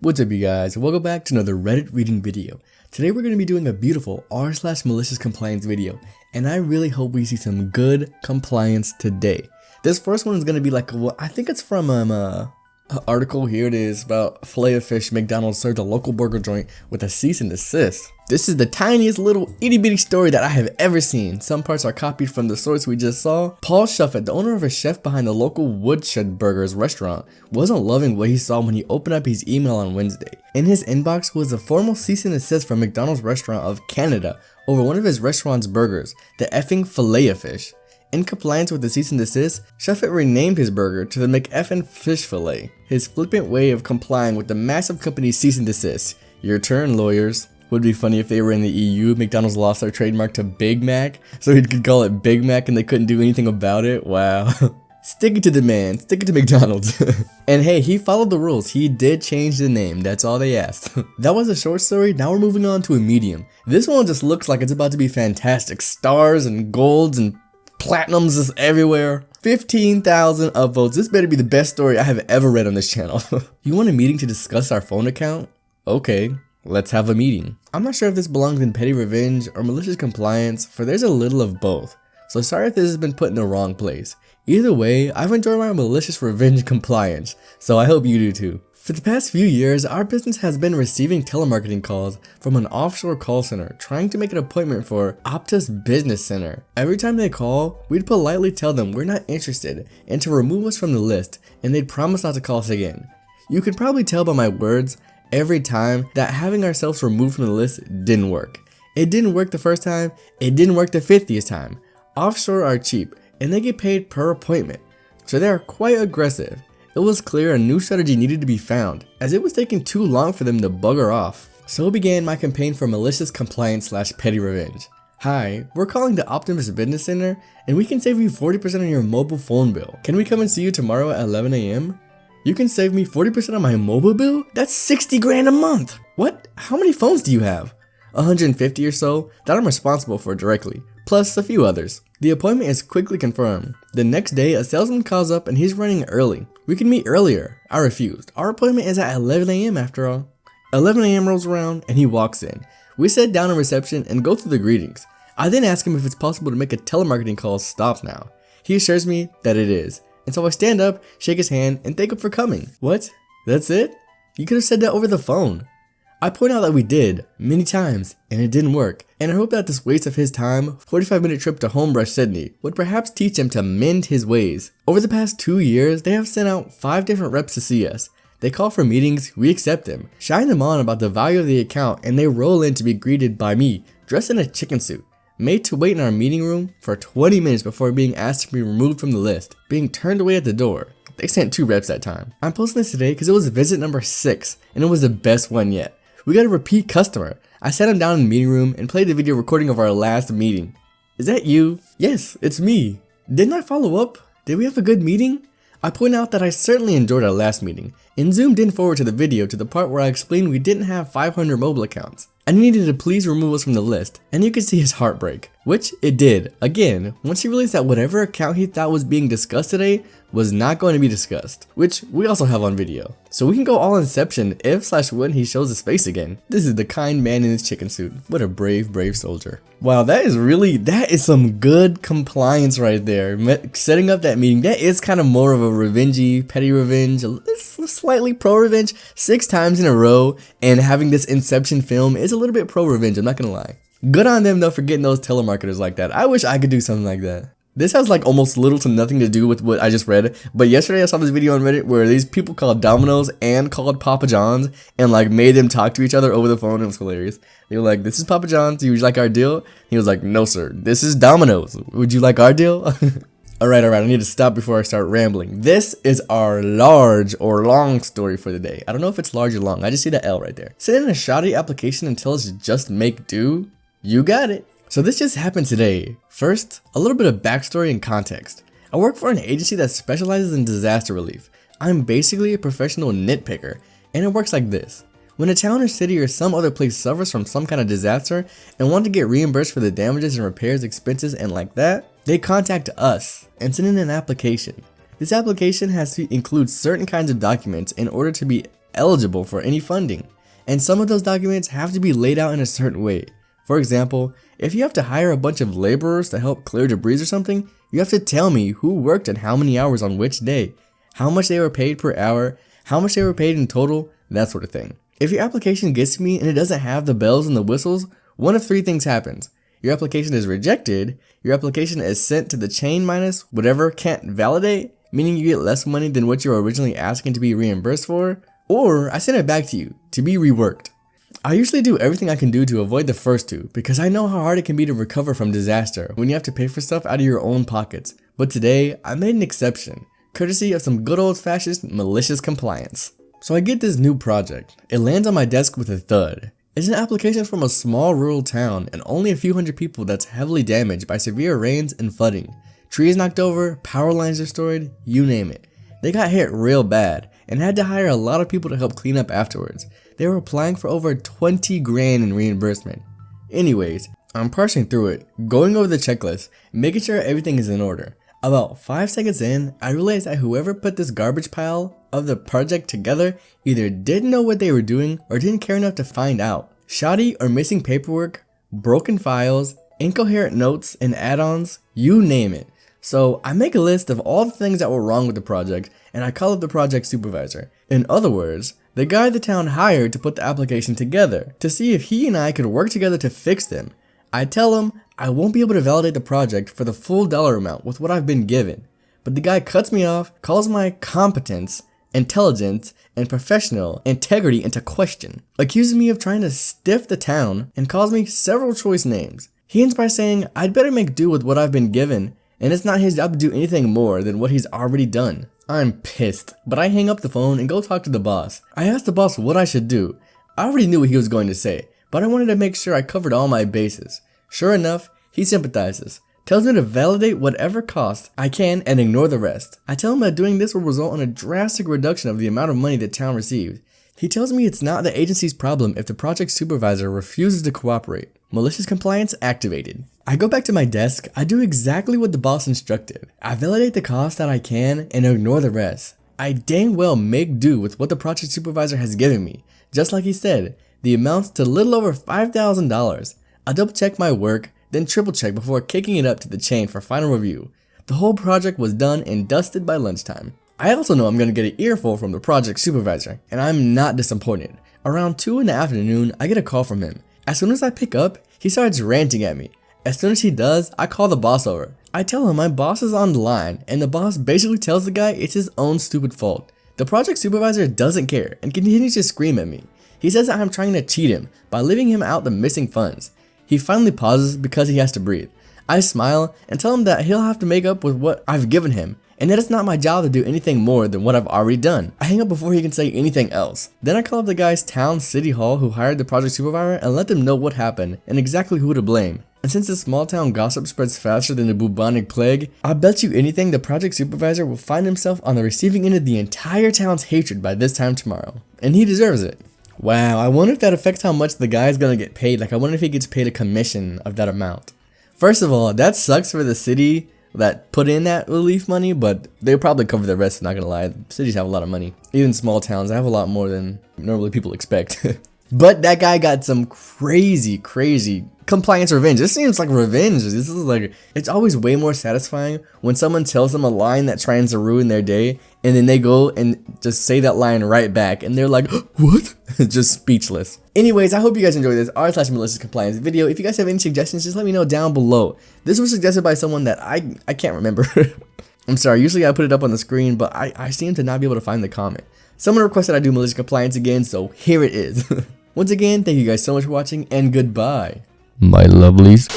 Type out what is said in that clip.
What's up, you guys? Welcome back to another Reddit reading video. Today we're going to be doing a beautiful r/malicious compliance video, and I really hope we see some good compliance today. This first one is going to be like, well, I think it's from an article. Here it is about Filet-O-Fish McDonald's served a local burger joint with a cease and desist. This is the tiniest little itty bitty story that I have ever seen. Some parts are copied from the source we just saw. Paul Shuffett, the owner of a chef behind the local Woodshed Burgers restaurant, wasn't loving what he saw when he opened up his email on Wednesday. In his inbox was a formal cease and desist from McDonald's Restaurant of Canada over one of his restaurant's burgers, the effing Filet-O-Fish. In compliance with the cease and desist, Shuffett renamed his burger to the McEffin Fish Fillet, his flippant way of complying with the massive company's cease and desist. Your turn, lawyers. Would be funny if they were in the EU, McDonald's lost their trademark to Big Mac, so he could call it Big Mac and they couldn't do anything about it. Wow. Stick it to the man, stick it to McDonald's. And hey, he followed the rules. He did change the name, that's all they asked. That was a short story, now we're moving on to a medium. This one just looks like it's about to be fantastic. Stars and golds and platinums is everywhere. 15,000 upvotes. This better be the best story I have ever read on this channel. You want a meeting to discuss our phone account? Okay, let's have a meeting. I'm not sure if this belongs in petty revenge or malicious compliance, for there's a little of both. So sorry if this has been put in the wrong place. Either way, I've enjoyed my malicious revenge compliance, so I hope you do too. For the past few years, our business has been receiving telemarketing calls from an offshore call center trying to make an appointment for Optus Business Center. Every time they call, we'd politely tell them we're not interested and to remove us from the list, and they'd promise not to call us again. You can probably tell by my words every time that having ourselves removed from the list didn't work. It didn't work the first time, it didn't work the 50th time. Offshore are cheap, and they get paid per appointment, so they are quite aggressive. It was clear a new strategy needed to be found, as it was taking too long for them to bugger off. So began my campaign for malicious compliance / petty revenge. Hi, we're calling the Optimus Business Center, and we can save you 40% on your mobile phone bill. Can we come and see you tomorrow at 11 a.m? You can save me 40% on my mobile bill? That's 60 grand a month! What? How many phones do you have? 150 or so that I'm responsible for directly, plus a few others. The appointment is quickly confirmed. The next day, a salesman calls up and he's running early. We can meet earlier. I refused. Our appointment is at 11 a.m. after all. 11 a.m. rolls around and he walks in. We sit down in reception and go through the greetings. I then ask him if it's possible to make a telemarketing call stop now. He assures me that it is. And so I stand up, shake his hand, and thank him for coming. What? That's it? You could have said that over the phone. I point out that we did, many times, and it didn't work. And I hope that this waste of his time, 45-minute trip to Homebrush, Sydney, would perhaps teach him to mend his ways. Over the past 2 years, they have sent out 5 different reps to see us. They call for meetings, we accept them, shine them on about the value of the account, and they roll in to be greeted by me, dressed in a chicken suit. Made to wait in our meeting room for 20 minutes before being asked to be removed from the list, being turned away at the door. They sent 2 reps that time. I'm posting this today because it was visit number 6, and it was the best one yet. We got a repeat customer. I sat him down in the meeting room and played the video recording of our last meeting. Is that you? Yes, it's me. Didn't I follow up? Did we have a good meeting? I point out that I certainly enjoyed our last meeting, and zoomed in forward to the video to the part where I explained we didn't have 500 mobile accounts. I needed to please remove us from the list, and you could see his heartbreak, which it did. Again, once he realized that whatever account he thought was being discussed today was not going to be discussed, which we also have on video. So we can go all Inception if/when he shows his face again. This is the kind man in his chicken suit. What a brave, brave soldier. Wow, that is some good compliance right there. Setting up that meeting, that is kind of more of a revengey, petty revenge, slightly pro-revenge. 6 times in a row, and having this Inception film is a little bit pro-revenge, I'm not gonna lie. Good on them though for getting those telemarketers like that. I wish I could do something like that. This has like almost little to nothing to do with what I just read, but yesterday I saw this video on Reddit where these people called Domino's and called Papa John's and like made them talk to each other over the phone. It was hilarious. They were like, "This is Papa John's, would you like our deal?" He was like, "No sir, this is Domino's, would you like our deal?" Alright, I need to stop before I start rambling. This is our large or long story for the day. I don't know if it's large or long, I just see the L right there. Send in a shoddy application and tell us to just make do. You got it. So this just happened today. First, a little bit of backstory and context. I work for an agency that specializes in disaster relief. I'm basically a professional nitpicker, and it works like this. When a town or city or some other place suffers from some kind of disaster and want to get reimbursed for the damages and repairs expenses and like that, they contact us and send in an application. This application has to include certain kinds of documents in order to be eligible for any funding. And some of those documents have to be laid out in a certain way. For example, if you have to hire a bunch of laborers to help clear debris or something, you have to tell me who worked and how many hours on which day, how much they were paid per hour, how much they were paid in total, that sort of thing. If your application gets to me and it doesn't have the bells and the whistles, one of three things happens. Your application is rejected, your application is sent to the chain minus whatever can't validate, meaning you get less money than what you were originally asking to be reimbursed for, or I send it back to you to be reworked. I usually do everything I can do to avoid the first two because I know how hard it can be to recover from disaster when you have to pay for stuff out of your own pockets. But today, I made an exception, courtesy of some good old-fashioned malicious compliance. So I get this new project. It lands on my desk with a thud. It's an application from a small rural town and only a few hundred people that's heavily damaged by severe rains and flooding. Trees knocked over, power lines destroyed, you name it. They got hit real bad and had to hire a lot of people to help clean up afterwards. They were applying for over 20 grand in reimbursement. Anyways, I'm parsing through it, going over the checklist, making sure everything is in order. About 5 seconds in, I realized that whoever put this garbage pile of the project together either didn't know what they were doing or didn't care enough to find out. Shoddy or missing paperwork, broken files, incoherent notes and add-ons, you name it. So I make a list of all the things that were wrong with the project and I call up the project supervisor. In other words, the guy the town hired to put the application together to see if he and I could work together to fix them. I tell him I won't be able to validate the project for the full dollar amount with what I've been given. But the guy cuts me off, calls my competence, intelligence, and professional integrity into question, accuses me of trying to stiff the town, and calls me several choice names. He ends by saying I'd better make do with what I've been given, and it's not his job to do anything more than what he's already done. I'm pissed, but I hang up the phone and go talk to the boss. I asked the boss what I should do. I already knew what he was going to say, but I wanted to make sure I covered all my bases. Sure enough, he sympathizes, tells me to validate whatever cost I can and ignore the rest. I tell him that doing this will result in a drastic reduction of the amount of money the town received. He tells me it's not the agency's problem if the project supervisor refuses to cooperate. Malicious compliance activated. I go back to my desk, I do exactly what the boss instructed. I validate the cost that I can and ignore the rest. I dang well make do with what the project supervisor has given me. Just like he said, the amounts to little over $5,000. I double check my work, then triple check before kicking it up to the chain for final review. The whole project was done and dusted by lunchtime. I also know I'm going to get an earful from the project supervisor, and I'm not disappointed. Around 2 in the afternoon, I get a call from him. As soon as I pick up, he starts ranting at me. As soon as he does, I call the boss over. I tell him my boss is on the line, and the boss basically tells the guy it's his own stupid fault. The project supervisor doesn't care and continues to scream at me. He says that I'm trying to cheat him by leaving him out the missing funds. He finally pauses because he has to breathe. I smile and tell him that he'll have to make up with what I've given him, and that it's not my job to do anything more than what I've already done. I hang up before he can say anything else. Then I call up the guy's town city hall who hired the project supervisor and let them know what happened and exactly who to blame. And since this small town gossip spreads faster than the bubonic plague, I bet you anything the project supervisor will find himself on the receiving end of the entire town's hatred by this time tomorrow. And he deserves it. Wow, I wonder if that affects how much the guy is gonna get paid. Like, I wonder if he gets paid a commission of that amount. First of all, that sucks for the city that put in that relief money, but they'll probably cover the rest, not gonna lie. Cities have a lot of money. Even small towns have a lot more than normally people expect. But that guy got some crazy compliance revenge. This seems like revenge. This is like, it's always way more satisfying when someone tells them a line that tries to ruin their day, and then they go and just say that line right back, and they're like, what? Just speechless. Anyways, I hope you guys enjoyed this r/malicious video. If you guys have any suggestions, just let me know down below. This was suggested by someone that I can't remember. I'm sorry, usually I put it up on the screen, but I seem to not be able to find the comment. Someone requested I do malicious compliance again, so here it is. Once again, thank you guys so much for watching, and goodbye, my lovelies.